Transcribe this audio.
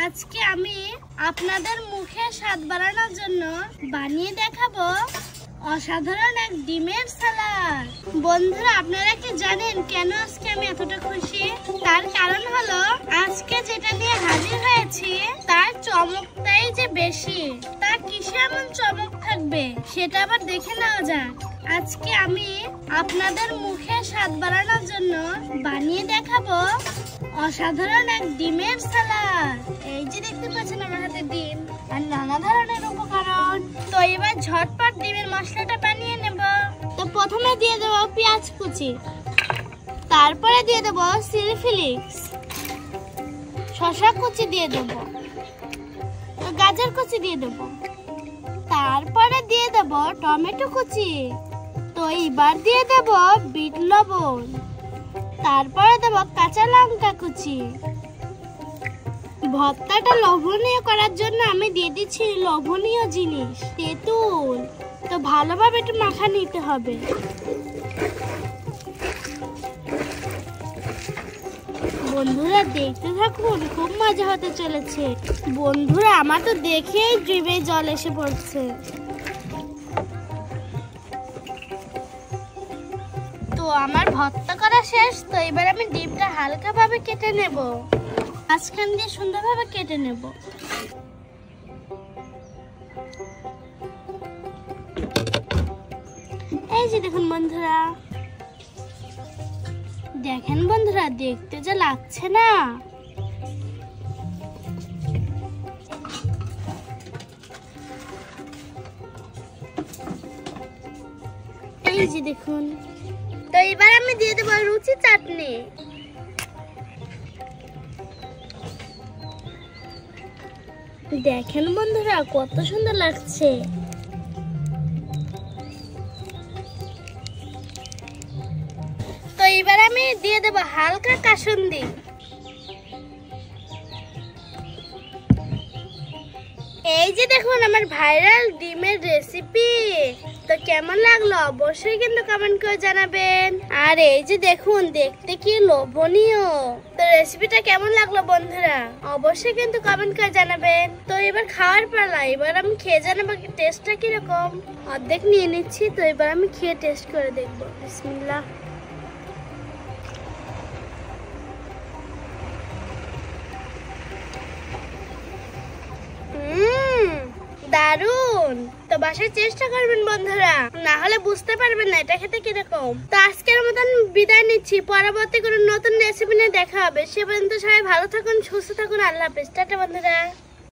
আজকে আমি আপনাদের মুখে স্বাদ বাড়ানোর জন্য বানিয়ে দেখাবো অসাধারণ এক ডিমের সালাদ। বন্ধুরা, আপনারা কি জানেন কেন আজকে আমি এতটা খুশি? তার কারণ হলো আজকে যেটা নিয়ে হাজির হয়েছি তার চমকটাই যে বেশি। তা কিসে এমন চমক থাকবে সেটা আবার দেখে নেওয়া যাক। আজকে আমি আপনাদের মুখে স্বাদ বাড়ানোর জন্য বানিয়ে দেখাবো অসাধারণ এক ডিমের সালাদ। এই যে দেখতে পাচ্ছেন আমার হাতে ডিম আর নানা ধরনের উপকরণ। তো এবার ঝটপট ডিমের মশলাটা বানিয়ে নেব। তো প্রথমে দিয়ে দেবো পেঁয়াজ কুচি, তারপরে দিয়ে দেবো চিলি ফ্লেক্স, শসা কুচি দিয়ে দেবো, গাজর কুচি দিয়ে দেবো, তারপরে দিয়ে দেবো টমেটো কুচি। তো এবার দিয়ে দেবো বিট লবণ, তারপরে দেবো কাঁচা লঙ্কা কুচি। ভর্তাটা লোভনীয় করার জন্য আমি দিয়ে দিচ্ছি লোভনীয় জিনিস তেঁতুল। তো ভালোভাবে একটু মাখা নিতে হবে। বন্ধুরা দেখতে থাকুন, খুব মজা হতে চলেছে। বন্ধুরা আমার তো দেখেই জিভে জল এসে পড়ছে। তো আমার ভর্তা করা শেষ। তো এবার আমি ডিমটা হালকাভাবে কেটে নেব, মাঝখান দিয়ে সুন্দরভাবে কেটে নেব। এই যে দেখুন বন্ধুরা, দেখেন বন্ধুরা দেখতে যা লাগছে না। এই যে দেখুন। তো এবার আমি দিয়ে দেবো রুচি চাটনি। দেখেন বন্ধুরা কত সুন্দর লাগছে। তো এবার আমি দিয়ে দেবো হালকা কাসুন্দি। এই যে দেখুন আমার ভাইরাল ডিমের রেসিপি। তো কেমন লাগলো অবশ্যই কিন্তু কমেন্ট করে জানাবেন। আর এই যে দেখুন দেখতে কি লোভনীয়। তো রেসিপিটা কেমন লাগলো বন্ধুরা অবশ্যই কিন্তু কমেন্ট করে জানাবেন। তো এবার খাওয়ার পালা, এবার আমি খেয়ে জানাবো টেস্টটা কিরকম। অর্ধেক নিয়ে নিচ্ছি। তো এবার আমি খেয়ে টেস্ট করে দেখবো। বিসমিল্লাহ। দারুন। তো বাসায় চেষ্টা করবেন বন্ধুরা, না হলে বুঝতে পারবেন না এটা খেতে কিরকম। তো আজকের মতন বিদায় নিচ্ছি, পরবর্তী কোনো নতুন রেসিপি নিয়ে দেখা হবে। সে পর্যন্ত সবাই ভালো থাকুন, সুস্থ থাকুন। আল্লাহ হাফেজ, টাটা বন্ধুরা।